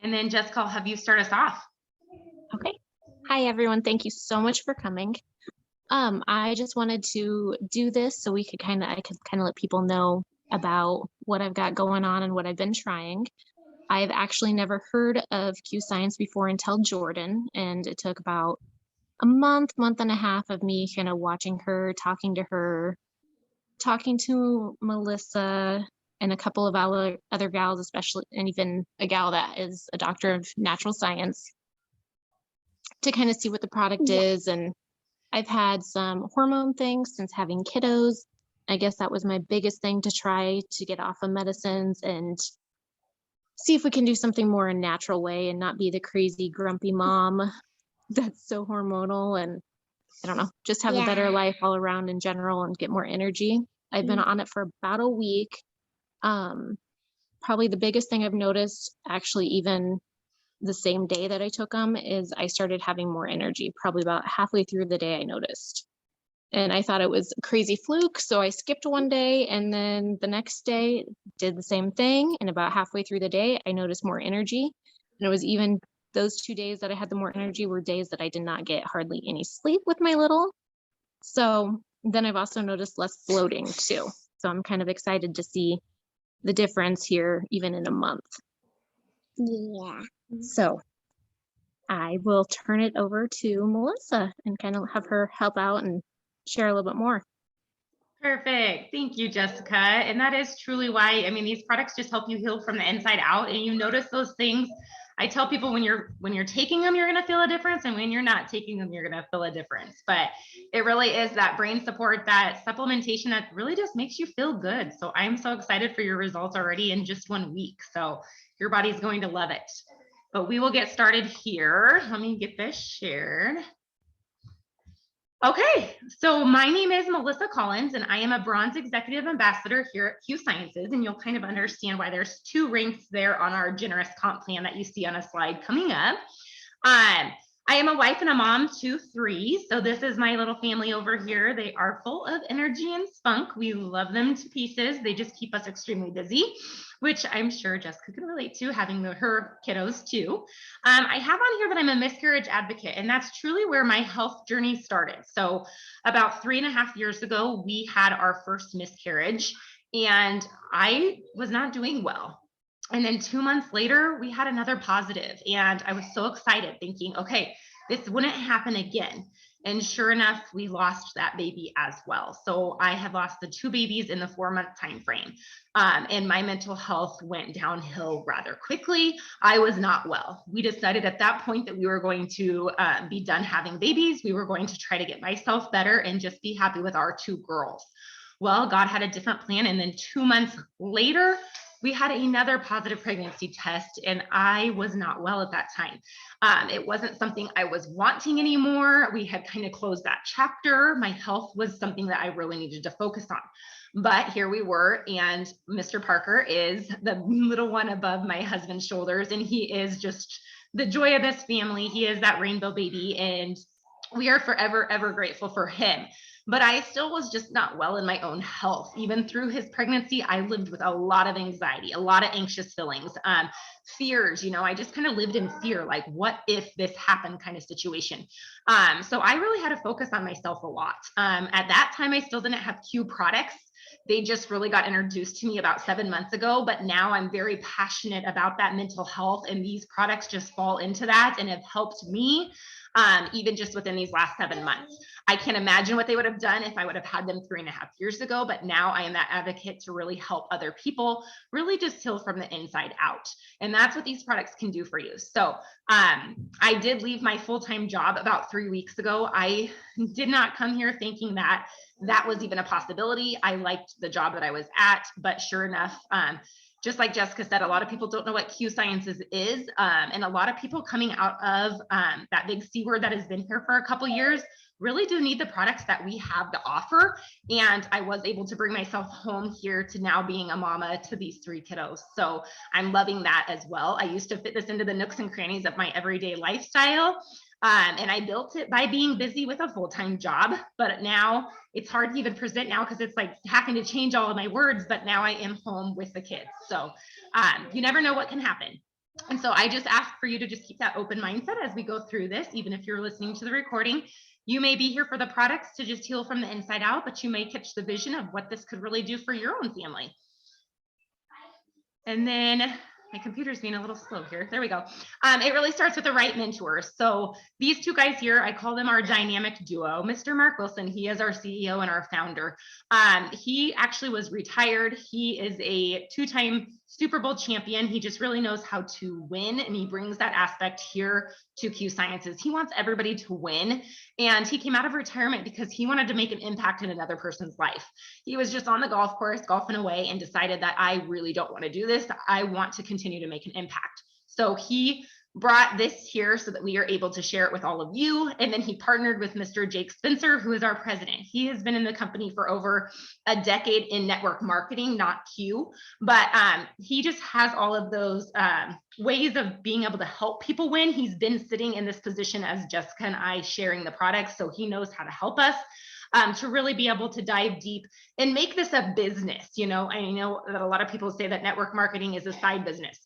And then Jessica, I'll have you start us off. Okay. Hi, everyone. Thank you so much for coming. I just wanted to do this so I could kind of let people know about what I've got going on and what I've been trying. I've actually never heard of Q Science before until Jordan, and it took about a month and a half of me kind of watching her, talking to Melissa and a couple of other gals, especially, and even a gal that is a doctor of natural science to kind of see what the product is. And I've had some hormone things since having kiddos. I guess that was my biggest thing to try to get off of medicines and see if we can do something more in a natural way and not be the crazy grumpy mom that's so hormonal, and I don't know, just have a better life all around in general and get more energy. I've been on it for about a week. Probably the biggest thing I've noticed, actually, even the same day that I took them, is I started having more energy. Probably about halfway through the day, I noticed. And I thought it was a crazy fluke. So I skipped one day, and then the next day did the same thing. And about halfway through the day, I noticed more energy. And it was even those 2 days that I had the more energy were days that I did not get hardly any sleep with my little. So then I've also noticed less bloating too. So I'm kind of excited to see the difference here, even in a month. Yeah. So I will turn it over to Melissa and kind of have her help out and share a little bit more. Perfect. Thank you, Jessica. And that is truly why, I mean, these products just help you heal from the inside out, and you notice those things. I tell people when you're taking them, you're going to feel a difference. And when you're not taking them, you're going to feel a difference. But it really is that brain support, that supplementation that really just makes you feel good. So I'm so excited for your results already in just 1 week. So your body's going to love it. But we will get started here. Let me get this shared. Okay, so my name is Melissa Collins, and I am a Bronze Executive Ambassador here at Q Sciences, and you'll kind of understand why there's 2 ranks there on our generous comp plan that you see on a slide coming up. I am a wife and a mom to 3, so this is my little family over here. They are full of energy and spunk. We love them to pieces. They just keep us extremely busy, which I'm sure Jessica can relate to, having her kiddos too. I have on here that I'm a miscarriage advocate, and that's truly where my health journey started. So about 3.5 years ago, we had our first miscarriage, and I was not doing well. And then 2 months later, we had another positive, and I was so excited, thinking, okay, this wouldn't happen again. And sure enough, we lost that baby as well. So I have lost the 2 babies in the 4-month time frame. And my mental health went downhill rather quickly. I was not well. We decided at that point that we were going to be done having babies. We were going to try to get myself better and just be happy with our 2 girls. Well, God had a different plan. And then 2 months later, we had another positive pregnancy test, and I was not well at that time. It wasn't something I was wanting anymore. We had kind of closed that chapter. My health was something that I really needed to focus on. But here we were, and Mr. Parker is the little one above my husband's shoulders, and he is just the joy of this family. He is that rainbow baby, and we are forever, ever grateful for him. But I still was just not well in my own health. Even through his pregnancy, I lived with a lot of anxiety, a lot of anxious feelings, fears. I just kind of lived in fear, like, what if this happened kind of situation. So I really had to focus on myself a lot. At that time, I still didn't have Q products. They just really got introduced to me about 7 months ago, but now I'm very passionate about that mental health, and these products just fall into that and have helped me, even just within these last 7 months. I can't imagine what they would have done if I would have had them 3.5 years ago, but now I am that advocate to really help other people really just heal from the inside out. And that's what these products can do for you. So I did leave my full-time job about 3 weeks ago. I did not come here thinking that that was even a possibility. I liked the job that I was at, but sure enough, just like Jessica said, a lot of people don't know what Q Sciences is. And a lot of people coming out of that big C word that has been here for a couple years really do need the products that we have to offer. And I was able to bring myself home here to now being a mama to these 3 kiddos. So I'm loving that as well. I used to fit this into the nooks and crannies of my everyday lifestyle. And I built it by being busy with a full-time job, but now it's hard to even present now because it's like having to change all of my words, but now I am home with the kids. So you never know what can happen. And so I just ask for you to just keep that open mindset as we go through this, even if you're listening to the recording. You may be here for the products to just heal from the inside out, but you may catch the vision of what this could really do for your own family. And then my computer's being a little slow here. There we go. It really starts with the right mentors. So these two guys here, I call them our dynamic duo. Mr. Mark Wilson, he is our CEO and our founder. He actually was retired. He is a two-time Super Bowl champion. He just really knows how to win, and he brings that aspect here to Q Sciences. He wants everybody to win, and he came out of retirement because he wanted to make an impact in another person's life. He was just on the golf course, golfing away, and decided that I really don't want to do this. I want to continue to make an impact. So he brought this here so that we are able to share it with all of you. And then he partnered with Mr. Jake Spencer, who is our president. He has been in the company for over a decade in network marketing, not Q, but he just has all of those ways of being able to help people win. He's been sitting in this position as Jessica and I sharing the products, so he knows how to help us. To really be able to dive deep and make this a business. I know that a lot of people say that network marketing is a side business.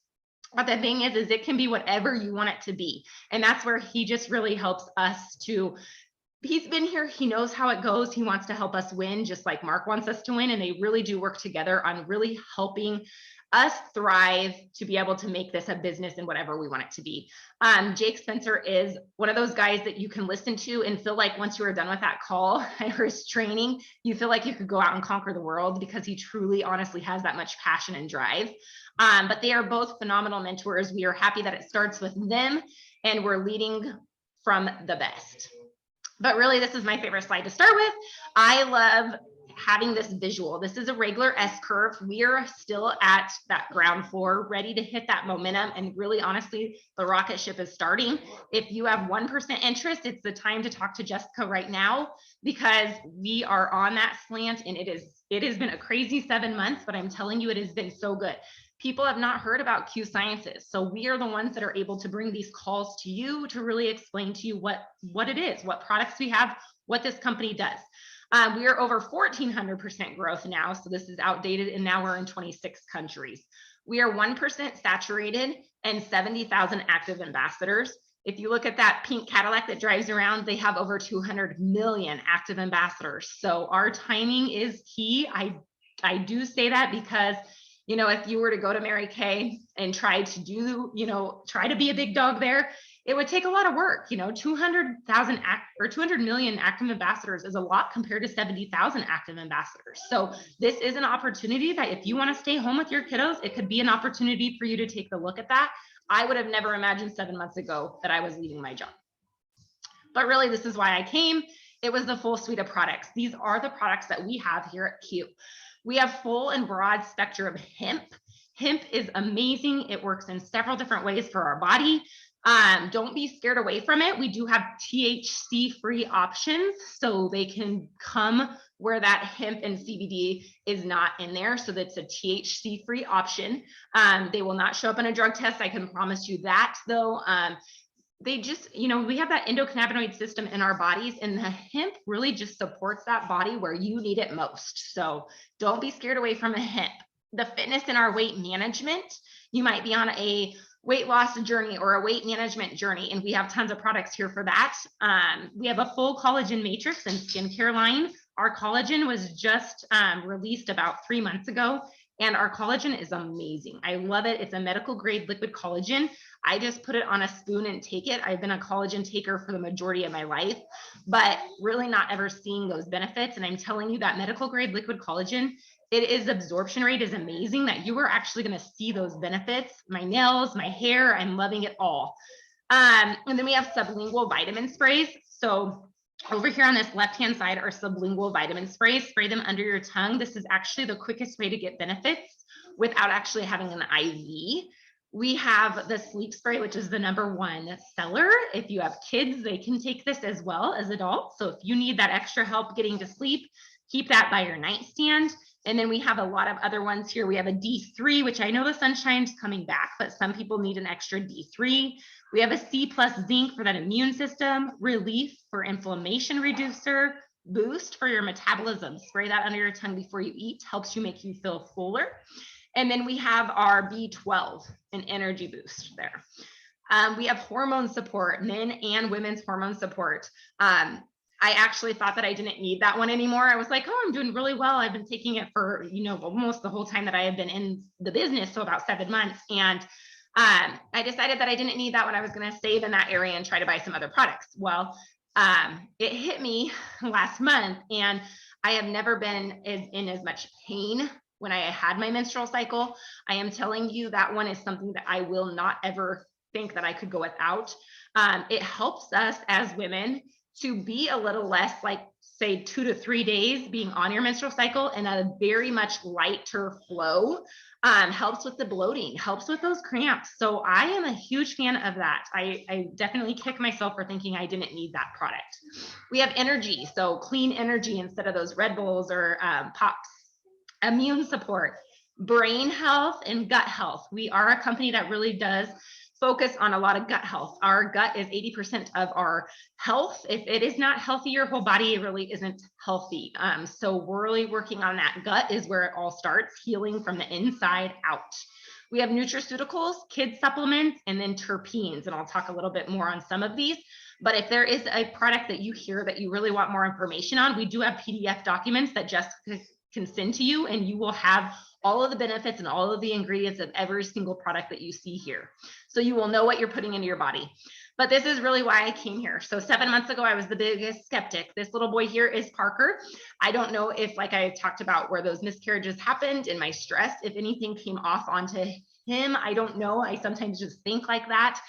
But the thing is it can be whatever you want it to be. And that's where he just really helps us to, he's been here, he knows how it goes. He wants to help us win, just like Mark wants us to win. And they really do work together on really helping us thrive to be able to make this a business and whatever we want it to be. Jake Spencer is one of those guys that you can listen to and feel like once you are done with that call or his training, you feel like you could go out and conquer the world, because he truly, honestly has that much passion and drive. But they are both phenomenal mentors. We are happy that it starts with them, and we're leading from the best. But really, this is my favorite slide to start with. I love having this visual. This is a regular S curve. We are still at that ground floor, ready to hit that momentum. And really, honestly, the rocket ship is starting. If you have 1% interest, it's the time to talk to Jessica right now, because we are on that slant, and it has been a crazy 7 months, but I'm telling you, it has been so good. People have not heard about Q Sciences. So we are the ones that are able to bring these calls to you to really explain to you what it is, what products we have, what this company does. We are over 1,400% growth now. So this is outdated, and now we're in 26 countries. We are 1% saturated and 70,000 active ambassadors. If you look at that pink Cadillac that drives around, they have over 200 million active ambassadors. So our timing is key. I do say that because, if you were to go to Mary Kay and try to be a big dog there, it would take a lot of work. 200,000 or 200 million active ambassadors is a lot compared to 70,000 active ambassadors. So this is an opportunity that if you want to stay home with your kiddos, it could be an opportunity for you to take a look at that. I would have never imagined 7 months ago that I was leaving my job. But really, this is why I came. It was the full suite of products. These are the products that we have here at Q. We have full and broad spectrum hemp. Hemp is amazing. It works in several different ways for our body. Don't be scared away from it. We do have THC-free options, so they can come where that hemp and CBD is not in there. So that's a THC-free option. They will not show up in a drug test. I can promise you that, though. They just, we have that endocannabinoid system in our bodies, and the hemp really just supports that body where you need it most. So don't be scared away from a hemp. The fitness in our weight management, you might be on a weight loss journey or a weight management journey, and we have tons of products here for that. We have a full collagen matrix and skincare line. Our collagen was just released about 3 months ago, and our collagen is amazing. I love it. It's a medical grade liquid collagen. I just put it on a spoon and take it. I've been a collagen taker for the majority of my life, but really not ever seeing those benefits. And I'm telling you that medical grade liquid collagen, absorption rate is amazing, that you are actually going to see those benefits. My nails, my hair, I'm loving it all. And then we have sublingual vitamin sprays. So over here on this left-hand side are sublingual vitamin sprays. Spray them under your tongue. This is actually the quickest way to get benefits without actually having an IV. We have the sleep spray, which is the #1 seller. If you have kids, they can take this as well as adults. So if you need that extra help getting to sleep, keep that by your nightstand. And then we have a lot of other ones here. We have a D3, which I know the sunshine's coming back, but some people need an extra D3. We have a C+ zinc for that immune system, relief for inflammation reducer, boost for your metabolism. Spray that under your tongue before you eat, helps you make you feel fuller. And then we have our B12, an energy boost there. We have hormone support, men and women's hormone support. I actually thought that I didn't need that one anymore. I was like, oh, I'm doing really well. I've been taking it for, almost the whole time that I have been in the business. So about 7 months. And I decided that I didn't need that one. I was going to save in that area and try to buy some other products. Well, it hit me last month, and I have never been in as much pain when I had my menstrual cycle. I am telling you, that one is something that I will not ever think that I could go without. It helps us as women to be a little less, like say 2 to 3 days being on your menstrual cycle, and a very much lighter flow. Helps with the bloating, helps with those cramps. So I am a huge fan of that. I definitely kick myself for thinking I didn't need that product. We have energy, so clean energy instead of those Red Bulls or pops. Immune support, brain health, and gut health. We are a company that really does focus on a lot of gut health. Our gut is 80% of our health. If it is not healthy, your whole body really isn't healthy. So we're really working on that. Gut is where it all starts, healing from the inside out. We have nutraceuticals, kid supplements, and then terpenes. And I'll talk a little bit more on some of these. But if there is a product that you hear that you really want more information on, we do have PDF documents that Jessica can send to you, and you will have all of the benefits and all of the ingredients of every single product that you see here. So you will know what you're putting into your body. But this is really why I came here. So 7 months ago, I was the biggest skeptic. This little boy here is Parker. I don't know if, like I talked about, where those miscarriages happened and my stress, if anything came off onto him. I don't know. I sometimes just think like that.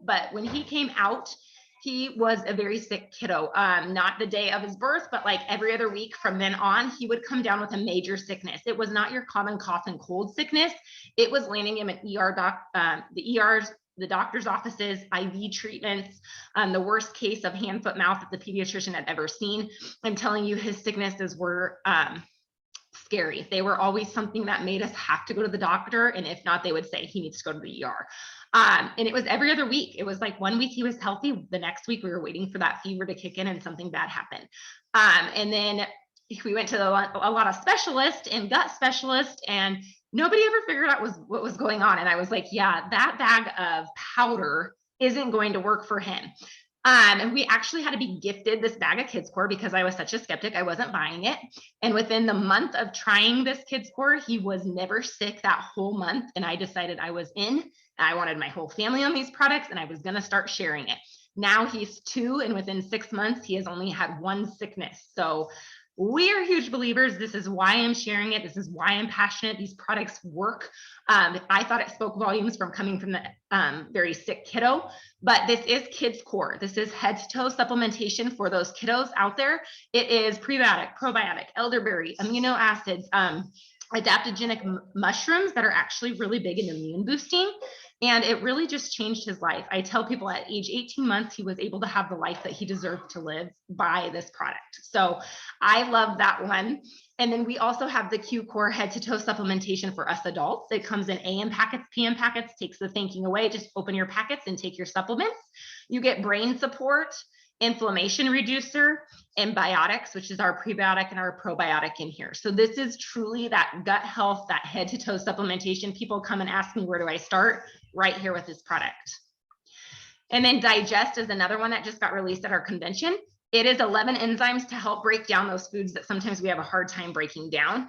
But when he came out, he was a very sick kiddo. Not the day of his birth, but like every other week from then on, he would come down with a major sickness. It was not your common cough and cold sickness. It was landing him at the ERs, the doctor's offices, IV treatments, the worst case of hand, foot, mouth that the pediatrician had ever seen. I'm telling you, his sicknesses were scary. They were always something that made us have to go to the doctor. And if not, they would say he needs to go to the ER. And it was every other week. It was like 1 week he was healthy. The next week we were waiting for that fever to kick in and something bad happened. And then we went to a lot of specialists and gut specialists, and nobody ever figured out what was going on. And I was like, yeah, that bag of powder isn't going to work for him. And we actually had to be gifted this bag of Kids Core because I was such a skeptic. I wasn't buying it. And within the month of trying this Kids Core, he was never sick that whole month. And I decided I was in. I wanted my whole family on these products, and I was going to start sharing it. Now he's 2, and within 6 months, he has only had 1 sickness. So we are huge believers. This is why I'm sharing it. This is why I'm passionate. These products work. I thought it spoke volumes from coming from the very sick kiddo, but this is Kids Core. This is head to toe supplementation for those kiddos out there. It is prebiotic, probiotic, elderberry, amino acids, adaptogenic mushrooms that are actually really big in immune boosting. And it really just changed his life. I tell people at age 18 months, he was able to have the life that he deserved to live by this product. So I love that one. And then we also have the Q Core head to toe supplementation for us adults. It comes in AM packets, PM packets, takes the thinking away. Just open your packets and take your supplements. You get brain support, inflammation reducer, and biotics, which is our prebiotic and our probiotic in here. So this is truly that gut health, that head to toe supplementation. People come and ask me, where do I start? Right here with this product. And then Digest is another one that just got released at our convention. It is 11 enzymes to help break down those foods that sometimes we have a hard time breaking down.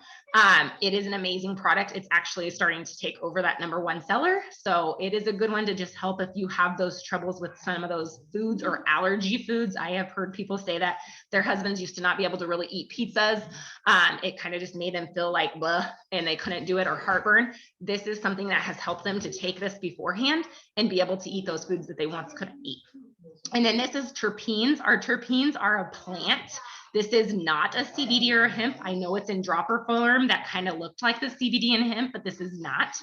It is an amazing product. It's actually starting to take over that #1 seller. So it is a good one to just help if you have those troubles with some of those foods or allergy foods. I have heard people say that their husbands used to not be able to really eat pizzas. It kind of just made them feel like blah, and they couldn't do it, or heartburn. This is something that has helped them to take this beforehand and be able to eat those foods that they once couldn't eat. And then this is terpenes. Our terpenes are a plant. This is not a CBD or a hemp. I know it's in dropper form that kind of looked like the CBD and hemp, but this is not.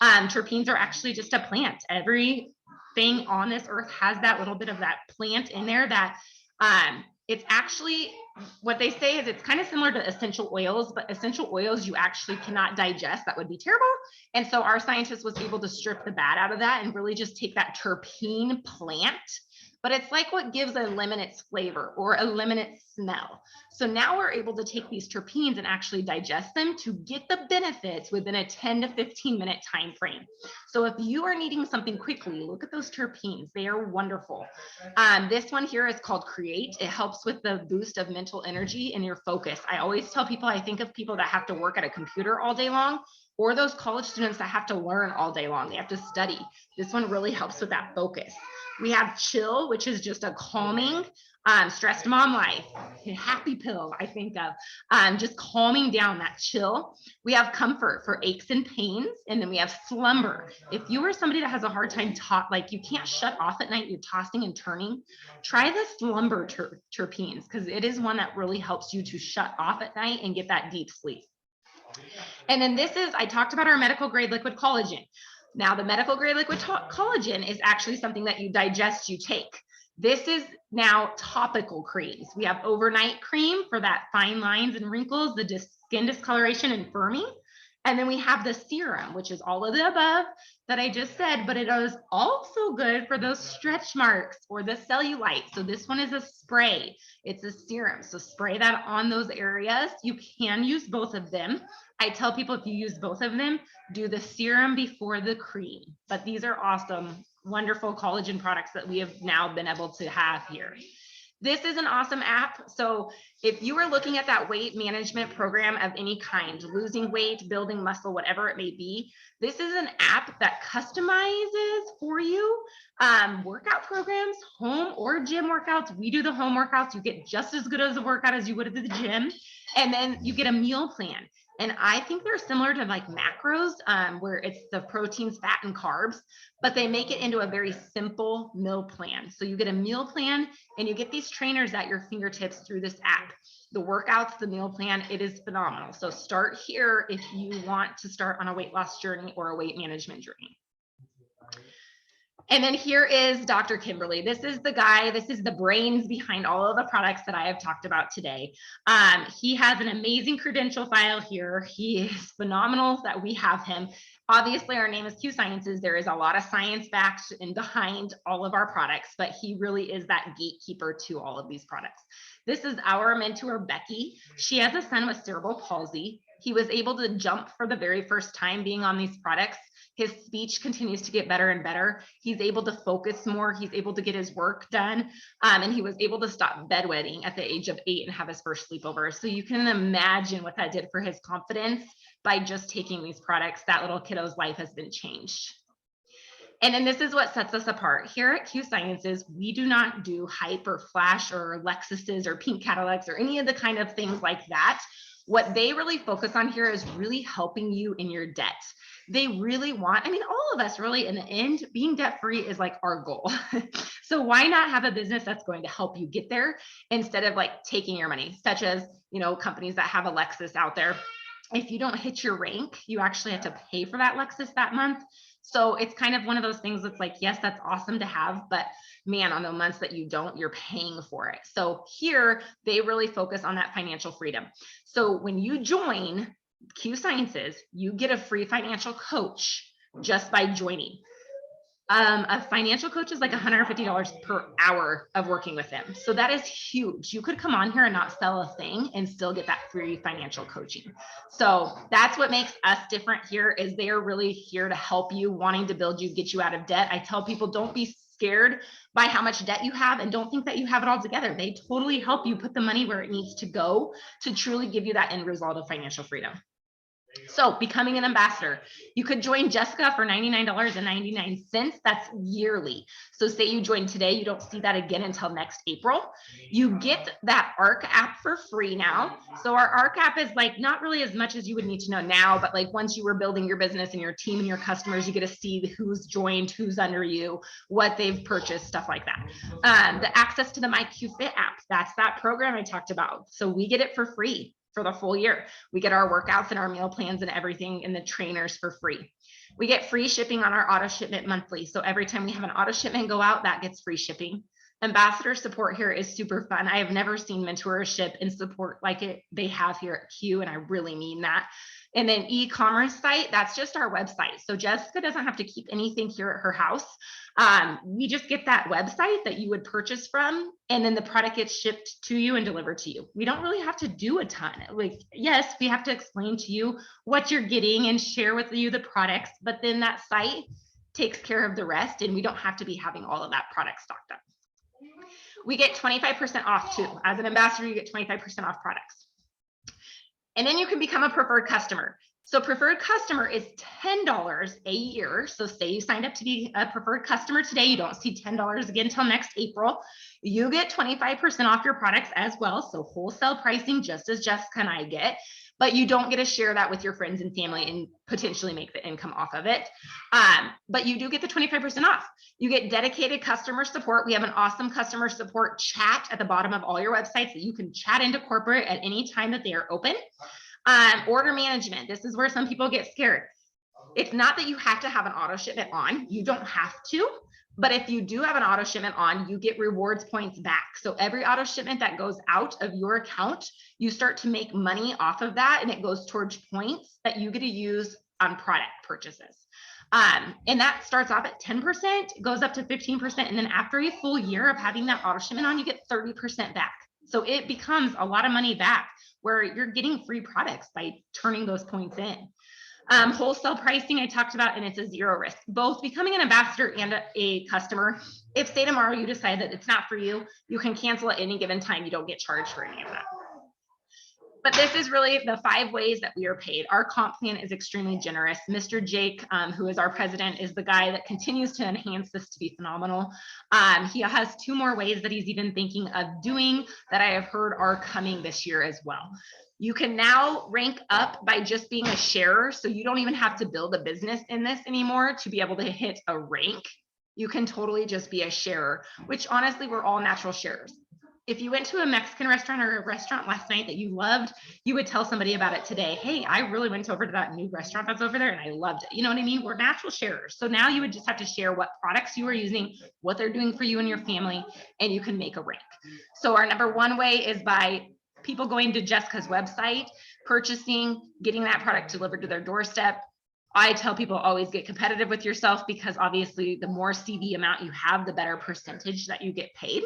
Terpenes are actually just a plant. Everything on this earth has that little bit of that plant in there that it's actually, what they say is it's kind of similar to essential oils, but essential oils you actually cannot digest. That would be terrible. And so our scientist was able to strip the bad out of that and really just take that terpene plant. But it's like what gives a lemon its flavor, or a lemon its smell. So now we're able to take these terpenes and actually digest them to get the benefits within a 10 to 15 minute time frame. So if you are needing something quickly, look at those terpenes. They are wonderful. This one here is called Create. It helps with the boost of mental energy and your focus. I always tell people, I think of people that have to work at a computer all day long, or those college students that have to learn all day long. They have to study. This one really helps with that focus. We have Chill, which is just a calming, stressed mom life, happy pill, I think of, just calming down that chill. We have Comfort for aches and pains. And then we have Slumber. If you are somebody that has a hard time, like you can't shut off at night, you're tossing and turning, try the Slumber terpenes, because it is one that really helps you to shut off at night and get that deep sleep. And then this is, I talked about our medical grade liquid collagen. Now the medical grade liquid collagen is actually something that you digest, you take. This is now topical creams. We have overnight cream for that fine lines and wrinkles, the skin discoloration and firming. And then we have the serum, which is all of the above that I just said, but it is also good for those stretch marks or the cellulite. So this one is a spray. It's a serum. So spray that on those areas. You can use both of them. I tell people if you use both of them, do the serum before the cream. But these are awesome, wonderful collagen products that we have now been able to have here. This is an awesome app. So if you are looking at that weight management program of any kind, losing weight, building muscle, whatever it may be, this is an app that customizes for you workout programs, home or gym workouts. We do the home workouts. You get just as good as a workout as you would at the gym. And then you get a meal plan. And I think they're similar to like macros, where it's the proteins, fat, and carbs, but they make it into a very simple meal plan. So you get a meal plan and you get these trainers at your fingertips through this app. The workouts, the meal plan, it is phenomenal. So start here if you want to start on a weight loss journey or a weight management journey. And then here is Dr. Kimberly. This is the guy, this is the brains behind all of the products that I have talked about today. He has an amazing credential file here. He is phenomenal that we have him. Obviously, our name is Q Sciences. There is a lot of science backed and behind all of our products, but he really is that gatekeeper to all of these products. This is our mentor, Becky. She has a son with cerebral palsy. He was able to jump for the very first time being on these products. His speech continues to get better and better. He's able to focus more. He's able to get his work done. And he was able to stop bedwetting at the age of 8 and have his first sleepover. So you can imagine what that did for his confidence by just taking these products. That little kiddo's life has been changed. And then this is what sets us apart. Here at Q Sciences, we do not do hype or flash or Lexuses or pink Cadillacs or any of the kind of things like that. What they really focus on here is really helping you in your debt. They really want, I mean, all of us really in the end, being debt-free is like our goal. So why not have a business that's going to help you get there instead of like taking your money, such as, you know, companies that have a Lexus out there. If you don't hit your rank, you actually have to pay for that Lexus that month. So it's kind of one of those things that's like, yes, that's awesome to have, but man, on the months that you don't, you're paying for it. So here they really focus on that financial freedom. So when you join Q Sciences, you get a free financial coach just by joining. A financial coach is like $150 per hour of working with them. So that is huge. You could come on here and not sell a thing and still get that free financial coaching. So that's what makes us different here, is they are really here to help you, wanting to build you, get you out of debt. I tell people, don't be scared by how much debt you have and don't think that you have it all together. They totally help you put the money where it needs to go to truly give you that end result of financial freedom. So becoming an ambassador, you could join Jessica for $99.99. That's yearly. So say you join today, you don't see that again until next April. You get that ARC app for free now. So our ARC app is like not really as much as you would need to know now, but like once you were building your business and your team and your customers, you get to see who's joined, who's under you, what they've purchased, stuff like that. The access to the MyQFit app, that's that program I talked about. So we get it for free for the full year. We get our workouts and our meal plans and everything and the trainers for free. We get free shipping on our auto shipment monthly. So every time we have an auto shipment go out, that gets free shipping. Ambassador support here is super fun. I have never seen mentorship and support like they have here at CUE, and I really mean that. And then e-commerce site, that's just our website. So Jessica doesn't have to keep anything here at her house. We just get that website that you would purchase from, and then the product gets shipped to you and delivered to you. We don't really have to do a ton. Like, yes, we have to explain to you what you're getting and share with you the products, but then that site takes care of the rest, and we don't have to be having all of that product stocked up. We get 25% off too. As an ambassador, you get 25% off products. And then you can become a preferred customer. So preferred customer is $10 a year. So say you signed up to be a preferred customer today, you don't see $10 again until next April. You get 25% off your products as well. So wholesale pricing, just as Jessica and I get, but you don't get to share that with your friends and family and potentially make the income off of it. But you do get the 25% off. You get dedicated customer support. We have an awesome customer support chat at the bottom of all your websites that you can chat into corporate at any time that they are open. Order management. This is where some people get scared. It's not that you have to have an auto shipment on. You don't have to. But if you do have an auto shipment on, you get rewards points back. So every auto shipment that goes out of your account, you start to make money off of that, and it goes towards points that you get to use on product purchases. And that starts off at 10%, goes up to 15%. And then after a full year of having that auto shipment on, you get 30% back. So it becomes a lot of money back where you're getting free products by turning those points in. Wholesale pricing I talked about, and it's a zero risk. Both becoming an ambassador and a customer, if say tomorrow you decide that it's not for you, you can cancel at any given time. You don't get charged for any of that. But this is really the 5 ways that we are paid. Our comp plan is extremely generous. Mr. Jake, who is our president, is the guy that continues to enhance this to be phenomenal. He has 2 more ways that he's even thinking of doing that I have heard are coming this year as well. You can now rank up by just being a sharer. So you don't even have to build a business in this anymore to be able to hit a rank. You can totally just be a sharer, which honestly, we're all natural sharers. If you went to a Mexican restaurant or a restaurant last night that you loved, you would tell somebody about it today. Hey, I really went over to that new restaurant that's over there and I loved it. You know what I mean? We're natural sharers. So now you would just have to share what products you are using, what they're doing for you and your family, and you can make a rank. So our number 1 way is by people going to Jessica's website, purchasing, getting that product delivered to their doorstep. I tell people always get competitive with yourself, because obviously the more CV amount you have, the better percentage that you get paid.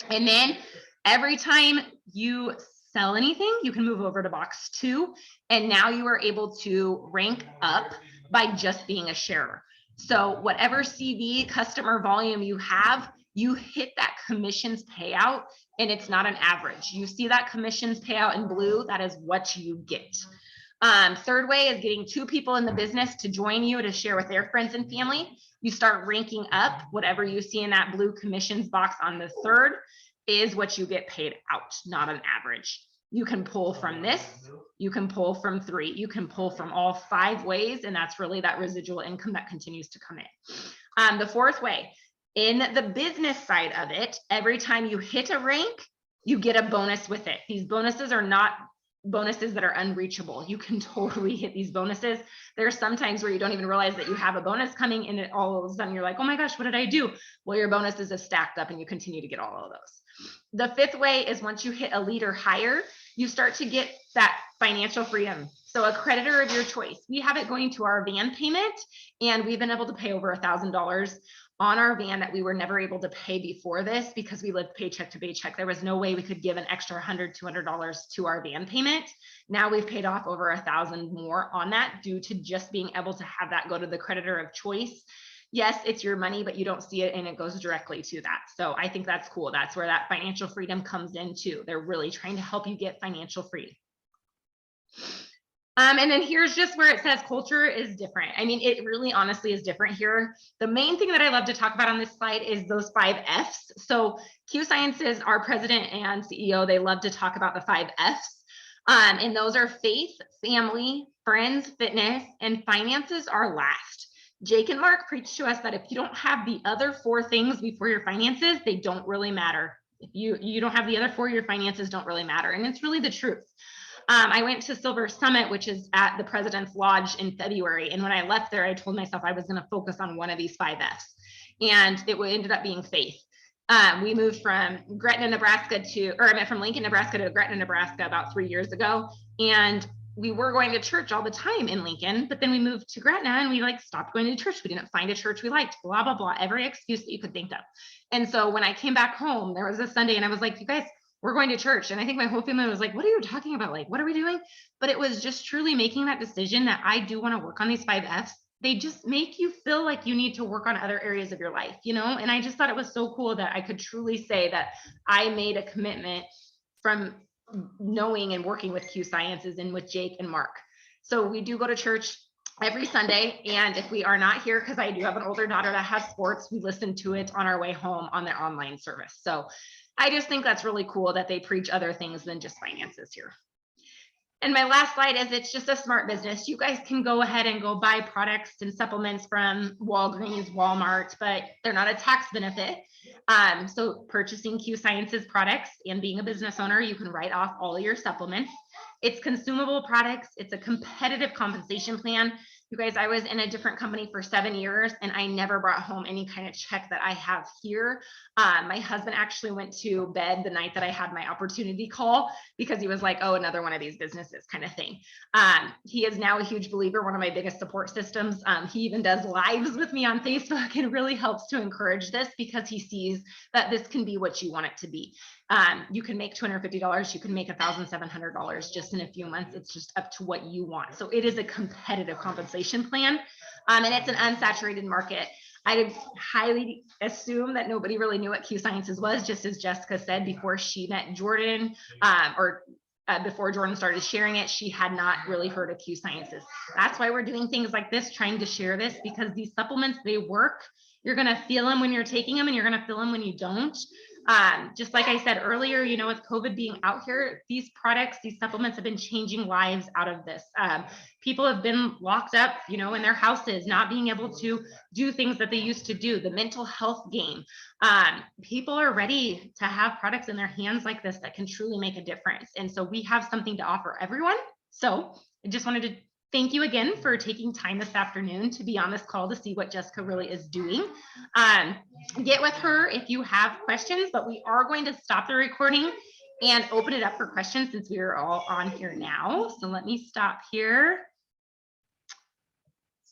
And then every time you sell anything, you can move over to box 2. And now you are able to rank up by just being a sharer. So whatever CV customer volume you have, you hit that commissions payout, and it's not an average. You see that commissions payout in blue, that is what you get. 3rd way is getting 2 people in the business to join you to share with their friends and family. You start ranking up. Whatever you see in that blue commissions box on the 3rd is what you get paid out, not an average. You can pull from this, you can pull from 3, you can pull from all 5 ways, and that's really that residual income that continues to come in. The 4th way, in the business side of it, every time you hit a rank, you get a bonus with it. These bonuses are not bonuses that are unreachable. You can totally hit these bonuses. There are some times where you don't even realize that you have a bonus coming, and it all of a sudden you're like, oh my gosh, what did I do? Well, your bonuses have stacked up and you continue to get all of those. The 5th way is once you hit a leader higher, you start to get that financial freedom. So a creditor of your choice. We have it going to our van payment, and we've been able to pay over $1,000 on our van that we were never able to pay before this, because we lived paycheck to paycheck. There was no way we could give an extra $100, $200 to our van payment. Now we've paid off over $1,000 more on that due to just being able to have that go to the creditor of choice. Yes, it's your money, but you don't see it, and it goes directly to that. So I think that's cool. That's where that financial freedom comes in too. They're really trying to help you get financial free. And then here's just where it says culture is different. I mean, it really honestly is different here. The main thing that I love to talk about on this slide is those 5 Fs. So CUE Sciences, our president and CEO, they love to talk about the 5 Fs. And those are faith, family, friends, fitness, and finances are last. Jake and Mark preach to us that if you don't have the other 4 things before your finances, they don't really matter. If you don't have the other 4, your finances don't really matter. And it's really the truth. I went to Silver Summit, which is at the President's Lodge in February. And when I left there, I told myself I was going to focus on one of these 5 Fs. And it ended up being faith. We moved from Gretna, Nebraska from Lincoln, Nebraska to Gretna, Nebraska about 3 years ago. And we were going to church all the time in Lincoln, but then we moved to Gretna and we stopped going to church. We didn't find a church we liked, blah, blah, blah, every excuse that you could think of. And so when I came back home, there was a Sunday and I was like, you guys, we're going to church. And I think my whole family was like, what are you talking about? Like, what are we doing? But it was just truly making that decision that I do want to work on these 5 F's. They just make you feel like you need to work on other areas of your life, and I just thought it was so cool that I could truly say that I made a commitment from knowing and working with Q Sciences and with Jake and Mark. So we do go to church every Sunday. And if we are not here, because I do have an older daughter that has sports, we listen to it on our way home on their online service. So I just think that's really cool that they preach other things than just finances here. And my last slide is it's just a smart business. You guys can go ahead and go buy products and supplements from Walgreens, Walmart, but they're not a tax benefit. So purchasing Q Sciences products and being a business owner, you can write off all your supplements. It's consumable products. It's a competitive compensation plan. You guys, I was in a different company for 7 years and I never brought home any kind of check that I have here. My husband actually went to bed the night that I had my opportunity call because he was like, oh, another one of these businesses kind of thing. He is now a huge believer, one of my biggest support systems. He even does lives with me on Facebook and really helps to encourage this because he sees that this can be what you want it to be. You can make $250, you can make $1,700 just in a few months. It's just up to what you want. So it is a competitive compensation plan, and it's an unsaturated market. I highly assume that nobody really knew what Q Sciences was, just as Jessica said before she met Jordan, before Jordan started sharing it, she had not really heard of Q Sciences. That's why we're doing things like this, trying to share this, because these supplements, they work. You're going to feel them when you're taking them and you're going to feel them when you don't. Just like I said earlier, with COVID being out here, these products, these supplements have been changing lives out of this. People have been locked up, in their houses, not being able to do things that they used to do, the mental health game. People are ready to have products in their hands like this that can truly make a difference. And so we have something to offer everyone. So I just wanted to thank you again for taking time this afternoon to be on this call to see what Jessica really is doing. Get with her if you have questions, but we are going to stop the recording and open it up for questions since we are all on here now. So let me stop here.